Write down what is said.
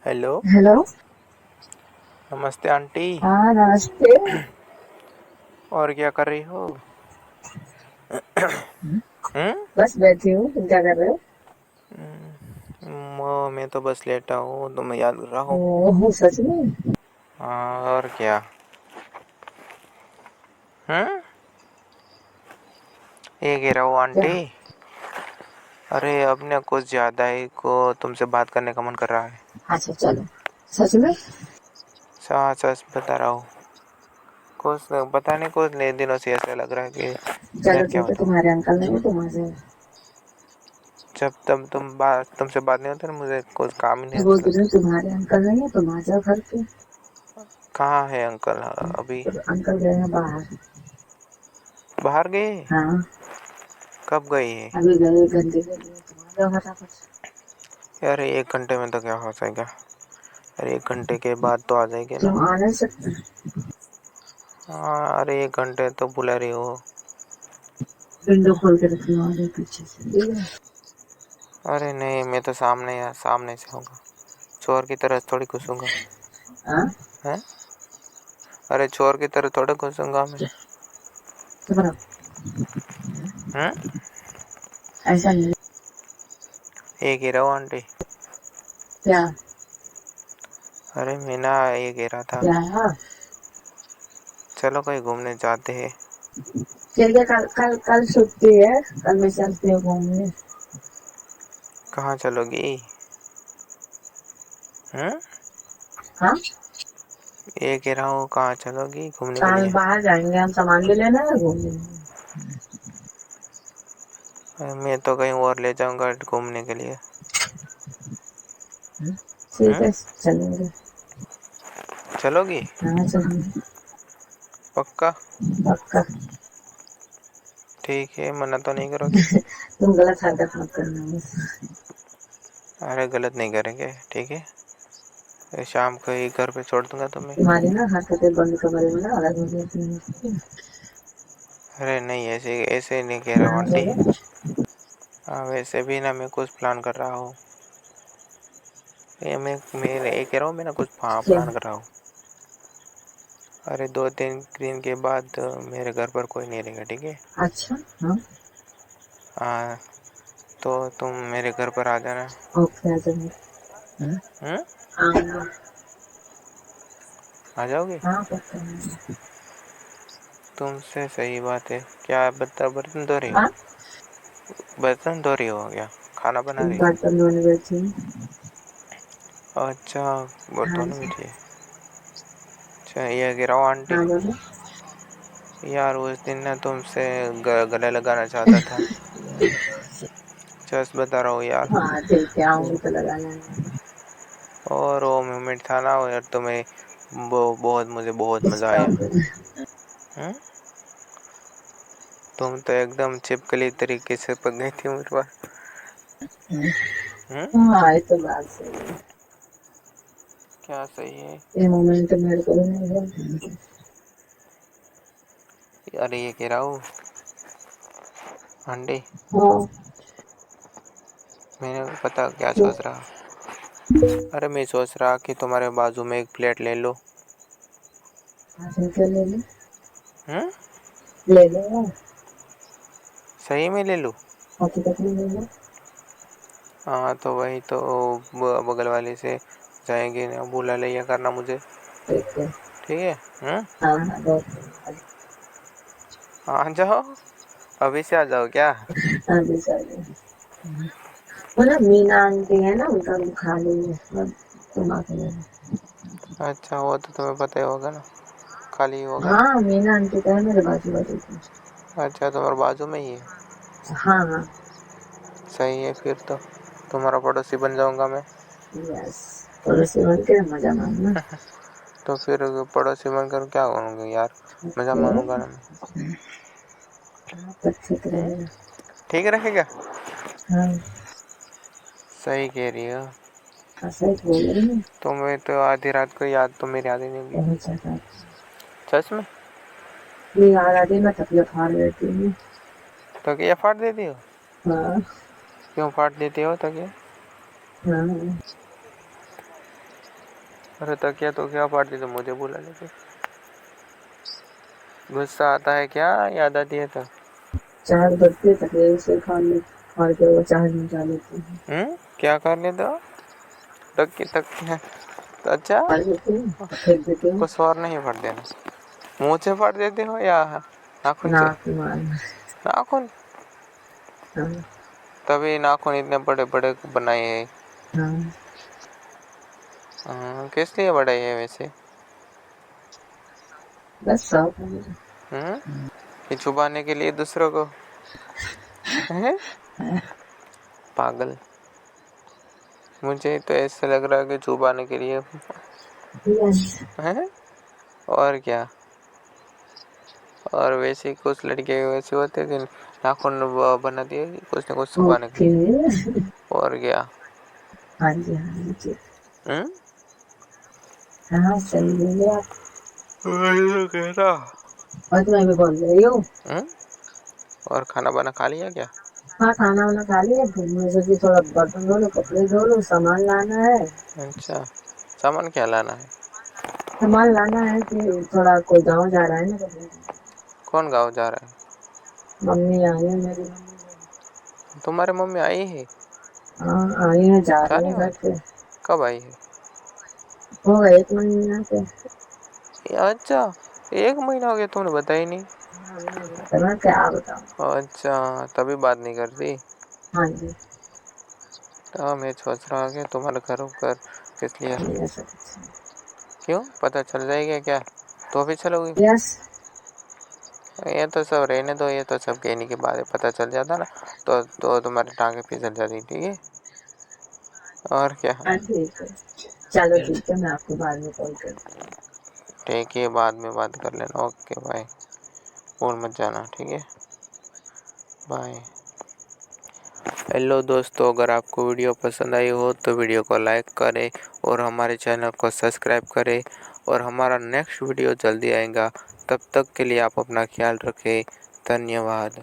Hello. Hello. नमस्ते aunty. हाँ, नमस्ते। और क्या कर रही हो? हम्म। बस बैठी हूँ, तुम क्या कर रहे हो? मैं तो बस लेटा हूँ तो मैं याद कर रहा हूँ। ओह, सच में? हाँ, और क्या। हम्म। ये कह रहा हूँ क्या? आंटी। अरे अब ना कुछ ज्यादा ही को तुमसे बात करने का मन कर रहा है। अच्छा, चलो। सच में? सच सच बता रहा हूँ। कुछ पता नहीं, कुछ नए दिनों से ऐसा लग रहा है कि चलो यार क्या ठीक है, बताऊँ। तुम्हारे अंकल नहीं है तो वहां से। जब तब तुमसे बात नहीं होती ना, मुझे कुछ काम ही नहीं मैं अच्छा बोलती हूँ लगता। तुम्हारे अंकल नहीं है तो वहां जाओ घर पे। कहाँ है अंकल अभी? तो अंकल गए हैं बाहर। बाहर गए? हाँ। कब गए हैं? अभी गए 1 घंटे के लिए, तो वहां जाओ फटाफट। यार 1 घंटे में तो क्या हो जाएगा। अरे 1 घंटे के बाद तो आ जाएगी क्यों ना। आ नहीं सकते? हाँ, अरे 1 घंटे तो बुला रही हो। विंडो खोल के रखी हमारे पीछे से, ठीक है? अरे नहीं, मैं तो सामने से होगा। चोर की तरह थोड़ी घुसूंगा। हाँ। हैं? अरे चोर की तरह थोड़ा घुसूंगा मैं। चुप रहो। हैं? ऐसा नहीं। ये कह रहा हूँ आंटी। क्या? अरे मैं ना ये कह रहा था, क्या है? चलो कहीं घूमने जाते हैं। चलिए, कल कल कल छुट्टी है, कल मैं चलती हूँ घूमने। कहाँ चलोगी? हैं? हाँ। ये कह रहा हूँ, कहाँ चलोगी घूमने के कल लिए? बाहर जाएंगे, हम सामान भी लेना है, घूमने। मैं तो कहीं और ले जाऊंगा घूमने के लिए। ठीक हैं? है, चलेंगे। चलोगी? हाँ, चलेंगे। पक्का? पक्का। ठीक है, मना तो नहीं करोगी? तुम गलत हरकत मत करना बस। अरे गलत नहीं करेंगे, ठीक है। शाम को ही घर पे छोड़ दूंगा तुम्हें। तुम्हारी ना हरकतें बंद कमरे में ना अलग हो जाती हैं। अरे नहीं, ऐसे ऐसे नहीं कह रहा हूँ हाँ, आंटी। बोलो। हाँ, वैसे भी ना मैं कुछ प्लान कर रहा हूँ। मैं ये कह रहा हूँ, मैं ना कुछ क्या? प्लान कर रहा हूँ। अरे 2-3 दिन के बाद मेरे घर पर कोई नहीं रहेगा, ठीक है? अच्छा। हाँ। हाँ, तो तुम मेरे घर पर आ जाना। ओके, आ जाएंगे। हाँ। हम्म। आऊंगा। आ जाओगे? हाँ, पक्का आऊंगा। तुमसे सही बात है। क्या बर्तन धो रही हो? हाँ। बर्तन धो रही हो क्या? खाना बना रही हो? बर्तन धोने बैठी हूँ। अच्छा, हाँ बर्तन भी जी। थी। अच्छा, ये कह रहा हूँ आंटी। हाँ, बोलो। यार उस दिन ना तुमसे गले लगाना चाहता था। जस्ट बता रहा हूँ यार। हाँ, ठीक है, आऊंगी तो लगा लेना। और वो मोमेंट था ना वो यार, तुम्हें वो बहुत मुझे बहुत किस मज़ा आया। काम पे? हम्म? तुम तो एकदम छिपकली तरीके से पक गई थी मेरे पास। हम्म? हाँ, ये तो बात सही है। क्या सही है? ये मोमेंट मेरे को भी नहीं है। अरे ये कह रहा हूँ आंटी। हाँ। मैंने पता क्या क्या? सोच रहा। अरे मैं सोच रहा कि तुम्हारे बाजू में एक प्लेट ले लो। हाँ, ठीक है, ले लो। हम्म? ले लो यार। सही में ले लूँ? हकीकत में ले लो। हाँ तो वही तो, बगल वाले से जाएंगे ना, बुला लिया करना मुझे। ठीक है। ठीक है। हम्म। हाँ हाँ, बहुत। आ जाओ, अभी से आ जाओ क्या? हाँ जी, सर। वो ना मीना आंटी है ना, उनका रूम खाली है, मतलब तुम आके ले लो। अच्छा, वो तो तुम्हें पता ही होगा ना, खाली होगा। हाँ, मीना आंटी का है मेरे बाजू बाजू की। अच्छा, तुम्हारे बाजू में ही है। हाँ हाँ। सही है फिर तो, तुम्हारा पड़ोसी बन जाऊंगा मैं। यस। पड़ोसी बन के मजा मारना। तो फिर पड़ोसी बनकर क्या करूँगा यार, मज़ा ओके। मारूंगा ना मैं। हाँ, तो ठीक हम्म? रहेगा। ठीक रहेगा। हाँ। सही कह रही हो। हाँ, सही बोल रही हूँ। तुम्हें तो आधी रात को याद तो मेरी आधी नहीं होगी। बहुत ज्यादा। सच में? नहीं, याद आती मैं तकिया फाड़ देती हूँ। तो क्या फाड़ देती हो? हाँ। क्यों फाड़ देती हो तो क्या? हाँ। अरे तकिया तो क्या फाड़ती तो मुझे बुला लेते। गुस्सा आता है क्या, याद आती है तो? चार बजते तकिए से फाड़ के वो चार्ज में डाल लेते हैं। क्या कर लेते हो? तकिया तो अच्छा, फाड़ देते हैं, फेंक देते हैं। कुछ और नहीं फाड़ देना। मुंह से फाड़ देते हो या नाखून से? नाक मार। नाखून? हाँ तभी नाखून इतने बड़े बड़े बनाए हैं। हाँ। किस लिए बढ़ाई है वैसे? बस शौक है मुझे। कि छुपाने के लिए दूसरों को? हैं? पागल। मुझे तो ऐसा लग रहा है कि छुपाने के लिए यस। हैं। और क्या? और वैसे कुछ लड़के वैसे होते कि नाखून बना दिए कुछ न कुछ छुपाने के ओके। लिए। और क्या? हाँ जी हाँ जी। हम्म। हाँ सही बोले आप। वही तो कह रहा। और मैं भी बोल रही हूँ। और खाना वाना खा लिया क्या? हाँ खाना वाना खा लिया, फिर मैं सोची थोड़ा बर्तन धो लो, कपड़े धो लो, सामान लाना है। अच्छा, सामान क्या लाना है? सामान लाना है कि थोड़ा कोई गाँव जा रहा है ना तो। कौन गाँव जा रहा है? मम्मी आई है, मेरी मम्मी। तुम्हारी मम्मी आई है? हाँ आई है, जा रही जाने है घर वाली? पे। कब आई है? हो गए 1 महीना के। अच्छा, 1 महीना हो गया, तुमने बताया ही नहीं। हाँ नहीं बताया, मैं क्या बताऊँ। अच्छा, तभी बात नहीं करती। हाँ जी। तो मैं सोच रहा कि तुम्हारे घर पर किस लिए। नहीं ऐसा कुछ नहीं। क्यों, पता चल जाएगा क्या? तो अभी चलोगी? यस। ये तो सब रहने दो, ये तो सब कहने के बाद पता चल जाता ना, तो तुम्हारी टांगे फिसल जाती। ठीक है, और क्या? हाँ ठीक है। चलो ठीक है, मैं आपको बाद में कॉल करती हूँ। ठीक है, बाद में बात कर लेना। Okay bye. भूल मत जाना, ठीक है, बाय। हेलो दोस्तों, अगर आपको वीडियो पसंद आई हो तो वीडियो को लाइक करें और हमारे चैनल को सब्सक्राइब करें, और हमारा नेक्स्ट वीडियो जल्दी आएगा। तब तक के लिए आप अपना ख्याल रखें। धन्यवाद।